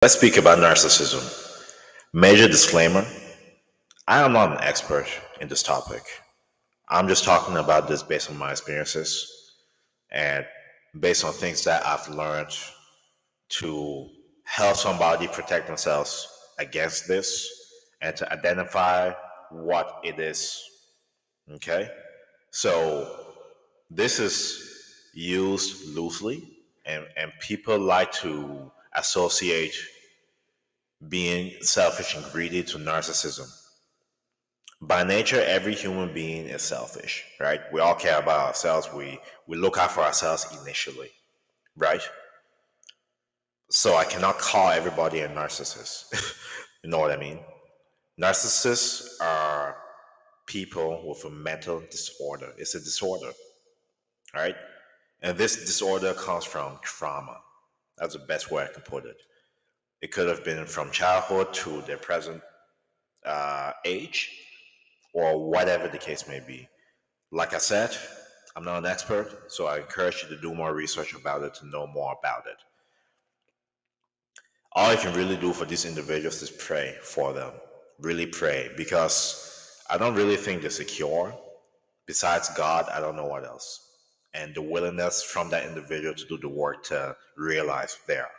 Let's speak about narcissism. Major disclaimer, I am not an expert in this topic. I'm just talking about this based on my experiences and based on things that I've learned to help somebody protect themselves against this and to identify what it is. Okay? So, this is used loosely, and people like to associate being selfish and greedy to narcissism. By nature, every human being is selfish, right? We all care about ourselves. We look out for ourselves initially, right? So I cannot call everybody a narcissist. You know what I mean? Narcissists are people with a mental disorder. It's a disorder, right? And this disorder comes from trauma. That's the best way I can put it. It could have been from childhood to their present age, or whatever the case may be. Like I said, I'm not an expert, so I encourage you to do more research about it to know more about it. All you can really do for these individuals is pray for them. Really pray, because I don't really think they're secure. Besides God, I don't know what else. And the willingness from that individual to do the work to realize there.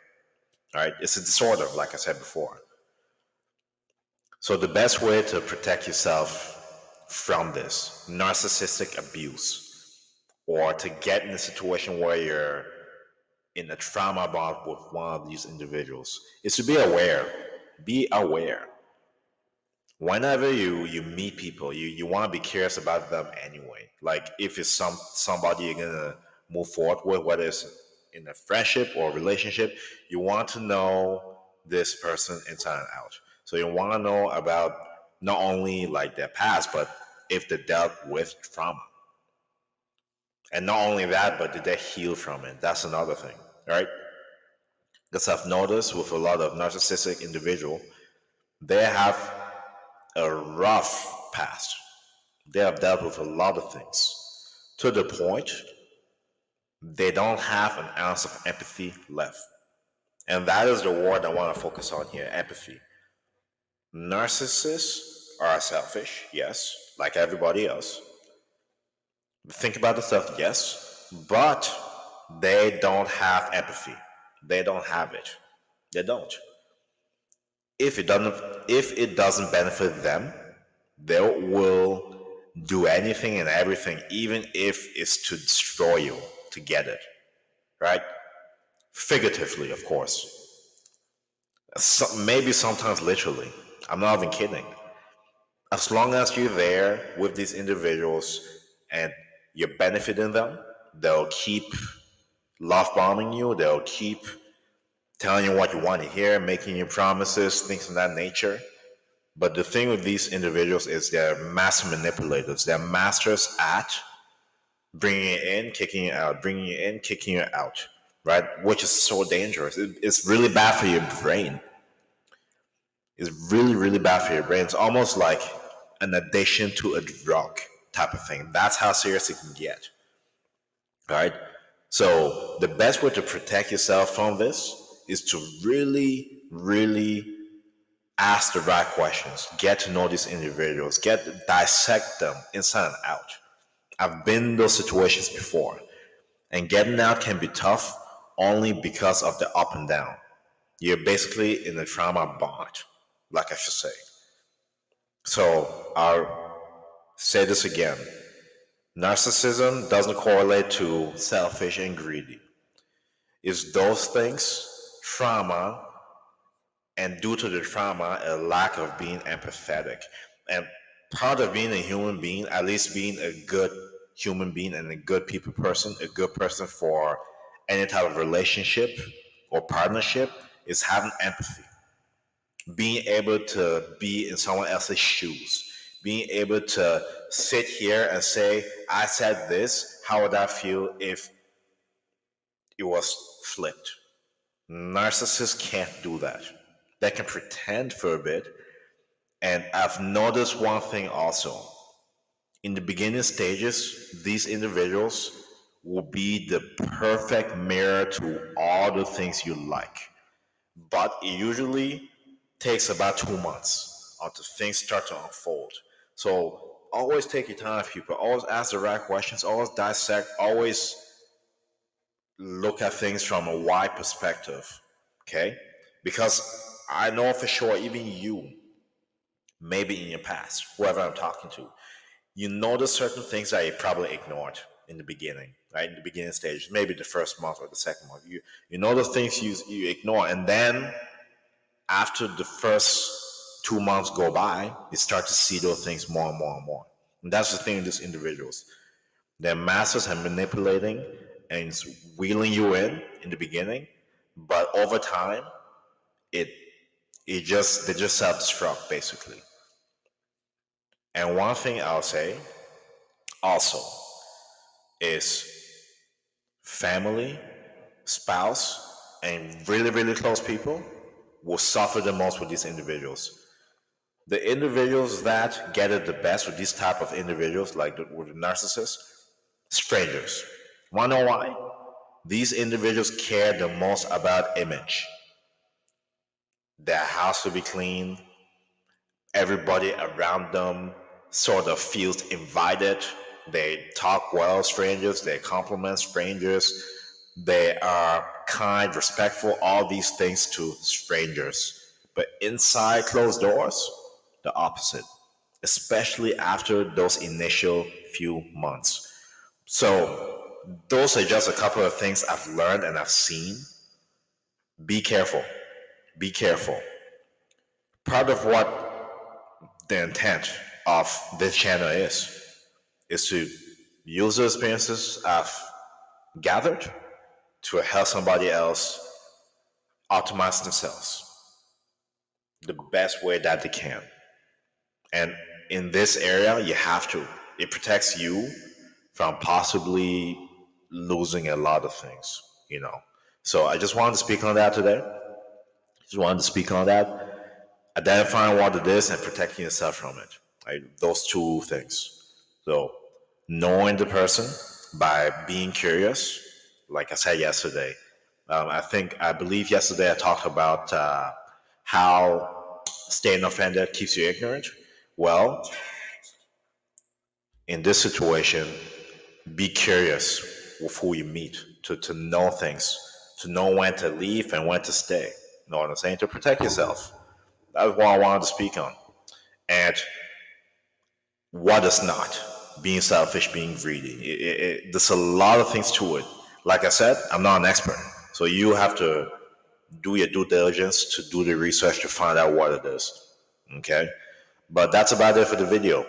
All right, it's a disorder, like I said before. So the best way to protect yourself from this narcissistic abuse, or to get in a situation where you're in a trauma bond with one of these individuals, is to be aware. Be aware. Whenever you meet people, you want to be curious about them anyway. Like if it's somebody you're gonna move forward with, whether it's in a friendship or relationship, you want to know this person inside and out. So you want to know about not only like their past, but if they dealt with trauma. And not only that, but did they heal from it? That's another thing, right? Because I've noticed with a lot of narcissistic individual, they have a rough past. They have dealt with a lot of things to the point they don't have an ounce of empathy left. And that is the word I want to focus on here, empathy. Narcissists are selfish, yes, like everybody else. Think about the stuff, yes, but they don't have empathy. They don't have it. They don't. If it doesn't benefit them, they will do anything and everything, even if it's to destroy you to get it. Right? Figuratively, of course. Maybe sometimes literally. I'm not even kidding. As long as you're there with these individuals and you're benefiting them, they'll keep love bombing you. They'll keep telling you what you want to hear, making you promises, things of that nature. But the thing with these individuals is they're master manipulators. They're masters at bringing it in, kicking it out, bringing it in, kicking it out, right? Which is so dangerous. It's really bad for your brain. It's really, really bad for your brain. It's almost like an addiction to a drug type of thing. That's how serious it can get, all right? So the best way to protect yourself from this is to really, really ask the right questions, get to know these individuals, dissect them inside and out. I've been in those situations before, and getting out can be tough only because of the up and down. You're basically in a trauma bond, like I should say. So I'll say this again. Narcissism doesn't correlate to selfish and greedy. It's those things, trauma, and due to the trauma, a lack of being empathetic. And part of being a human being, at least being a good human being and a good people person, a good person for any type of relationship or partnership, is having empathy. Being able to be in someone else's shoes. Being able to sit here and say, I said this, how would I feel if it was flipped? Narcissists can't do that. They can pretend for a bit. And I've noticed one thing also. In the beginning stages, these individuals will be the perfect mirror to all the things you like. but it usually takes about 2 months until things start to unfold. So always take your time, people. Always ask the right questions. Always dissect. Always look at things from a wide perspective. Okay? Because I know for sure, even you, maybe in your past, whoever I'm talking to, you notice certain things that you probably ignored in the beginning, right? In the beginning stage, maybe the first month or the second month. You know the things you ignore, and then after the first 2 months go by, you start to see those things more and more and more. And that's the thing with these individuals. They're masters at manipulating and wheeling you in the beginning, but over time, it it just they just self-destruct basically. And one thing I'll say also is family, spouse, and really, really close people will suffer the most with these individuals. The individuals that get it the best with these type of individuals, like with the narcissists, strangers. Wanna know why? These individuals care the most about image. Their house will be clean. Everybody around them sort of feels invited. They talk well, strangers. They compliment strangers. They are kind, respectful, all these things to strangers. But inside closed doors, the opposite, especially after those initial few months. So, those are just a couple of things I've learned and I've seen. Be careful. Be careful. Part of what the intent of this channel is to use the experiences I've gathered to help somebody else optimize themselves the best way that they can. And in this area, you have to. It protects you from possibly losing a lot of things, you know. So I just wanted to speak on that today. Just wanted to speak on that. Identifying what it is and protecting yourself from it. Right? Those two things. So knowing the person by being curious, like I said yesterday. I believe yesterday I talked about how staying offended keeps you ignorant. Well, in this situation, be curious with who you meet to know things, to know when to leave and when to stay. You know what I'm saying? To protect yourself. That's what I wanted to speak on. And what is not being selfish, being greedy. There's a lot of things to it. Like I said, I'm not an expert. So you have to do your due diligence to do the research to find out what it is. Okay? But that's about it for the video.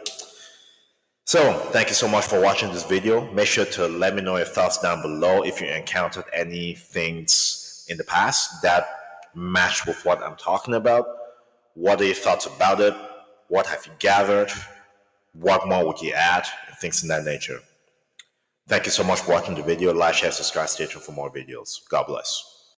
So, thank you so much for watching this video. Make sure to let me know your thoughts down below if you encountered any things in the past that match with what I'm talking about. What are your thoughts about it? What have you gathered? What more would you add? And things in that nature. Thank you so much for watching the video. Like, share, subscribe, stay tuned for more videos. God bless.